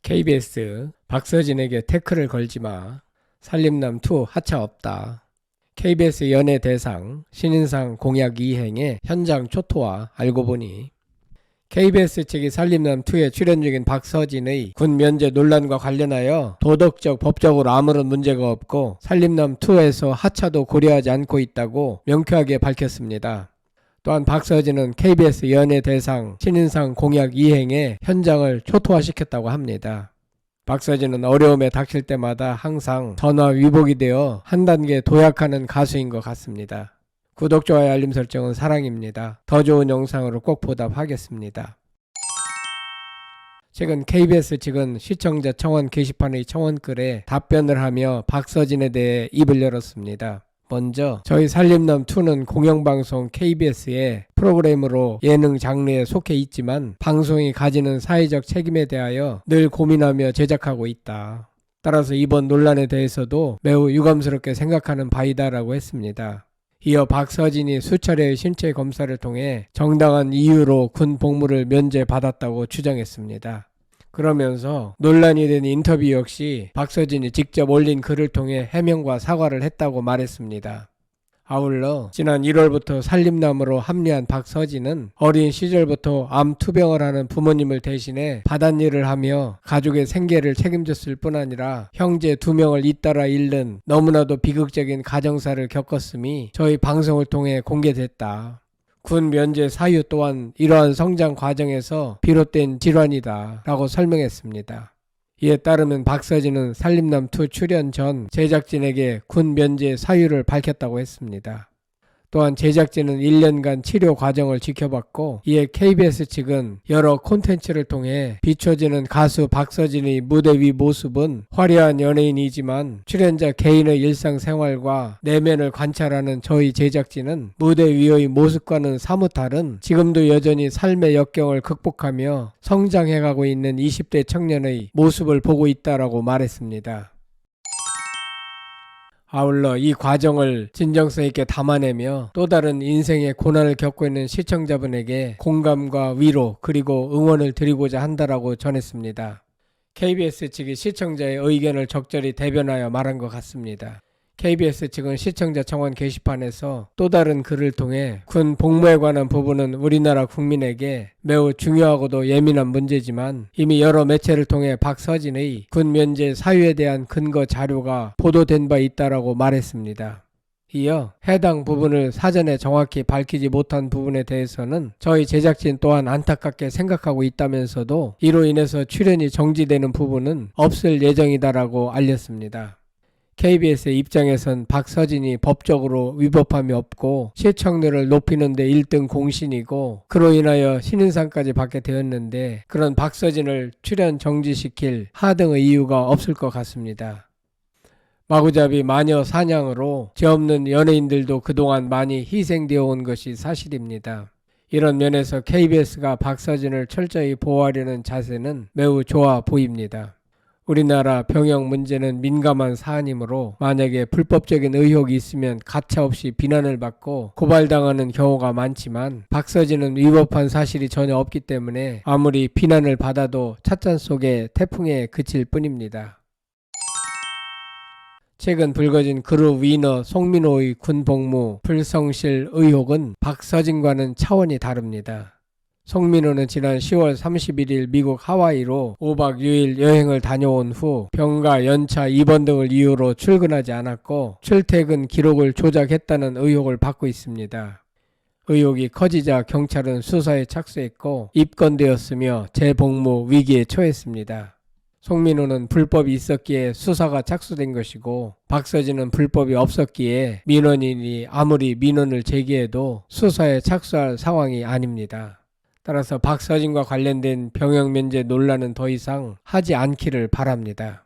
KBS 박서진에게 태클을 걸지마. 살림남2 하차 없다. KBS 연예대상 신인상 공약 이행의 현장 초토화. 알고 보니 KBS 측이 살림남2에 출연 중인 박서진의 군 면제 논란과 관련하여 도덕적 법적으로 아무런 문제가 없고 살림남2에서 하차도 고려하지 않고 있다고 명쾌하게 밝혔습니다. 또한 박서진은 KBS 연예대상 신인상 공약 이행의 현장을 초토화시켰다고 합니다. 박서진은 어려움에 닥칠 때마다 항상 전화 위복이 되어 한 단계 도약하는 가수인 것 같습니다. 구독, 좋아요, 알림 설정은 사랑입니다. 더 좋은 영상으로 꼭 보답하겠습니다. 최근 KBS 측은 시청자 청원 게시판의 청원글에 답변을 하며 박서진에 대해 입을 열었습니다. 먼저 저희 살림남2는 공영방송 KBS의 프로그램으로 예능 장르에 속해 있지만 방송이 가지는 사회적 책임에 대하여 늘 고민하며 제작하고 있다. 따라서 이번 논란에 대해서도 매우 유감스럽게 생각하는 바이다라고 했습니다. 이어 박서진이 수차례의 신체 검사를 통해 정당한 이유로 군 복무를 면제받았다고 주장했습니다. 그러면서 논란이 된 인터뷰 역시 박서진이 직접 올린 글을 통해 해명과 사과를 했다고 말했습니다. 아울러 지난 1월부터 살림남으로 합류한 박서진은 어린 시절부터 암 투병을 하는 부모님을 대신해 밭일을 하며 가족의 생계를 책임졌을 뿐 아니라 형제 2명을 잇따라 잃는 너무나도 비극적인 가정사를 겪었음이 저희 방송을 통해 공개됐다. 군 면제 사유 또한 이러한 성장 과정에서 비롯된 질환이다 라고 설명했습니다. 이에 따르면 박서진은 살림남2 출연 전 제작진에게 군 면제 사유를 밝혔다고 했습니다. 또한 제작진은 1년간 치료 과정을 지켜봤고 이에 KBS 측은 여러 콘텐츠를 통해 비춰지는 가수 박서진의 무대 위 모습은 화려한 연예인이지만 출연자 개인의 일상생활과 내면을 관찰하는 저희 제작진은 무대 위의 모습과는 사뭇 다른 지금도 여전히 삶의 역경을 극복하며 성장해가고 있는 20대 청년의 모습을 보고 있다라고 말했습니다. 아울러 이 과정을 진정성 있게 담아내며 또 다른 인생의 고난을 겪고 있는 시청자분에게 공감과 위로 그리고 응원을 드리고자 한다라고 전했습니다. KBS 측이 시청자의 의견을 적절히 대변하여 말한 것 같습니다. KBS 측은 시청자 청원 게시판에서 또 다른 글을 통해 군 복무에 관한 부분은 우리나라 국민에게 매우 중요하고도 예민한 문제지만 이미 여러 매체를 통해 박서진의 군 면제 사유에 대한 근거 자료가 보도된 바 있다라고 말했습니다. 이어 해당 부분을 사전에 정확히 밝히지 못한 부분에 대해서는 저희 제작진 또한 안타깝게 생각하고 있다면서도 이로 인해서 출연이 정지되는 부분은 없을 예정이다라고 알렸습니다. KBS의 입장에선 박서진이 법적으로 위법함이 없고 시청률을 높이는 데 1등 공신이고 그로 인하여 신인상까지 받게 되었는데 그런 박서진을 출연 정지시킬 하등의 이유가 없을 것 같습니다. 마구잡이 마녀 사냥으로 죄 없는 연예인들도 그동안 많이 희생되어 온 것이 사실입니다. 이런 면에서 KBS가 박서진을 철저히 보호하려는 자세는 매우 좋아 보입니다. 우리나라 병역 문제는 민감한 사안이므로 만약에 불법적인 의혹이 있으면 가차없이 비난을 받고 고발당하는 경우가 많지만 박서진은 위법한 사실이 전혀 없기 때문에 아무리 비난을 받아도 찻잔 속의 태풍에 그칠 뿐입니다. 최근 불거진 그룹 위너 송민호의 군복무 불성실 의혹은 박서진과는 차원이 다릅니다. 송민호는 지난 10월 31일 미국 하와이로 5박 6일 여행을 다녀온 후 병가, 연차, 입원 등을 이유로 출근하지 않았고 출퇴근 기록을 조작했다는 의혹을 받고 있습니다. 의혹이 커지자 경찰은 수사에 착수했고 입건되었으며 재복무 위기에 처했습니다. 송민호는 불법이 있었기에 수사가 착수된 것이고 박서진은 불법이 없었기에 민원인이 아무리 민원을 제기해도 수사에 착수할 상황이 아닙니다. 따라서 박서진과 관련된 병역 면제 논란은 더 이상 하지 않기를 바랍니다.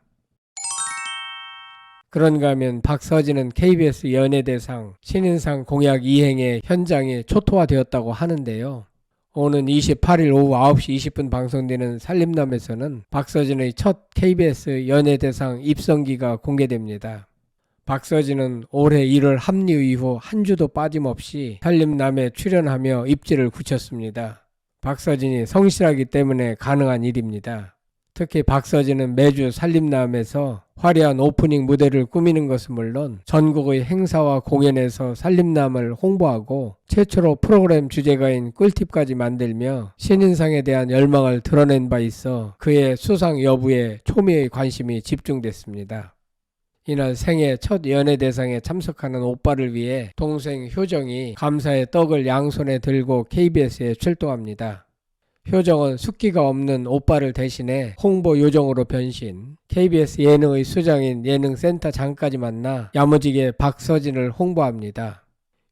그런가 하면 박서진은 KBS 연예대상 신인상 공약 이행의 현장이 초토화되었다고 하는데요. 오는 28일 오후 9시 20분 방송되는 살림남에서는 박서진의 첫 KBS 연예대상 입성기가 공개됩니다. 박서진은 올해 1월 합류 이후 한 주도 빠짐없이 살림남에 출연하며 입지를 굳혔습니다. 박서진이 성실하기 때문에 가능한 일입니다. 특히 박서진은 매주 살림남에서 화려한 오프닝 무대를 꾸미는 것은 물론 전국의 행사와 공연에서 살림남을 홍보하고 최초로 프로그램 주제가인 꿀팁까지 만들며 신인상에 대한 열망을 드러낸 바 있어 그의 수상 여부에 초미의 관심이 집중됐습니다. 이날 생애 첫 연예대상에 참석하는 오빠를 위해 동생 효정이 감사의 떡을 양손에 들고 KBS에 출동합니다. 효정은 숫기가 없는 오빠를 대신해 홍보 요정으로 변신, KBS 예능의 수장인 예능센터장까지 만나 야무지게 박서진을 홍보합니다.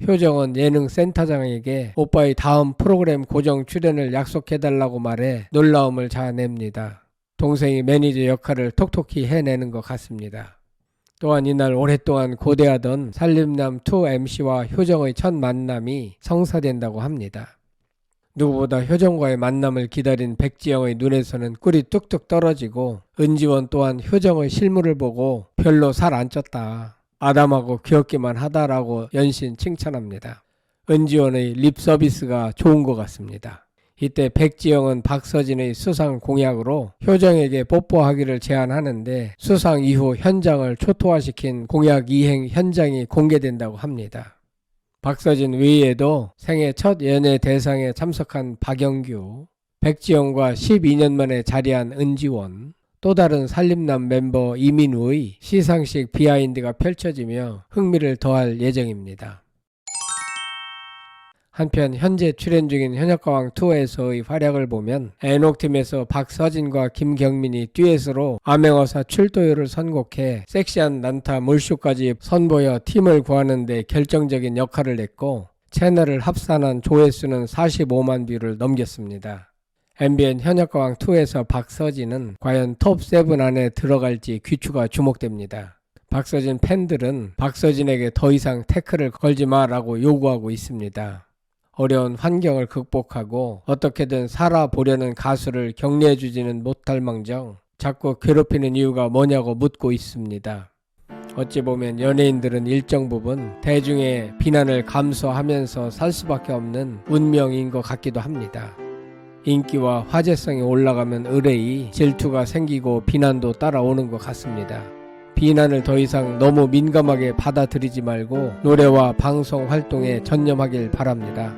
효정은 예능센터장에게 오빠의 다음 프로그램 고정 출연을 약속해달라고 말해 놀라움을 자아냅니다. 동생이 매니저 역할을 톡톡히 해내는 것 같습니다. 또한 이날 오랫동안 고대하던 살림남2 MC와 효정의 첫 만남이 성사된다고 합니다. 누구보다 효정과의 만남을 기다린 백지영의 눈에서는 꿀이 뚝뚝 떨어지고 은지원 또한 효정의 실물을 보고 별로 살 안 쪘다. 아담하고 귀엽기만 하다라고 연신 칭찬합니다. 은지원의 립 서비스가 좋은 것 같습니다. 이때 백지영은 박서진의 수상 공약으로 효정에게 뽀뽀하기를 제안하는데 수상 이후 현장을 초토화시킨 공약 이행 현장이 공개된다고 합니다. 박서진 외에도 생애 첫 연예 대상에 참석한 박영규, 백지영과 12년 만에 자리한 은지원, 또 다른 살림남 멤버 이민우의 시상식 비하인드가 펼쳐지며 흥미를 더할 예정입니다. 한편 현재 출연 중인 현역가왕2에서의 활약을 보면 애녹팀에서 박서진과 김경민이 듀엣으로 암행어사 출도요를 선곡해 섹시한 난타 물쇼까지 선보여 팀을 구하는 데 결정적인 역할을 했고 채널을 합산한 조회수는 45만 뷰를 넘겼습니다. MBN 현역가왕2에서 박서진은 과연 톱7 안에 들어갈지 귀추가 주목됩니다. 박서진 팬들은 박서진에게 더 이상 태클을 걸지 마라고 요구하고 있습니다. 어려운 환경을 극복하고 어떻게든 살아보려는 가수를 격려해주지는 못할 망정 자꾸 괴롭히는 이유가 뭐냐고 묻고 있습니다. 어찌 보면 연예인들은 일정 부분 대중의 비난을 감수하면서 살 수밖에 없는 운명인 것 같기도 합니다. 인기와 화제성이 올라가면 의뢰이 질투가 생기고 비난도 따라오는 것 같습니다. 비난을 더 이상 너무 민감하게 받아들이지 말고 노래와 방송 활동에 전념하길 바랍니다.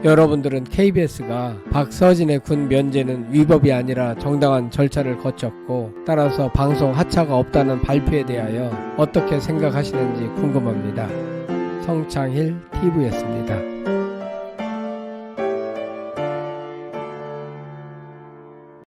여러분들은 KBS가 박서진의 군 면제는 위법이 아니라 정당한 절차를 거쳤고 따라서 방송 하차가 없다는 발표에 대하여 어떻게 생각하시는지 궁금합니다. 성창힐 TV였습니다.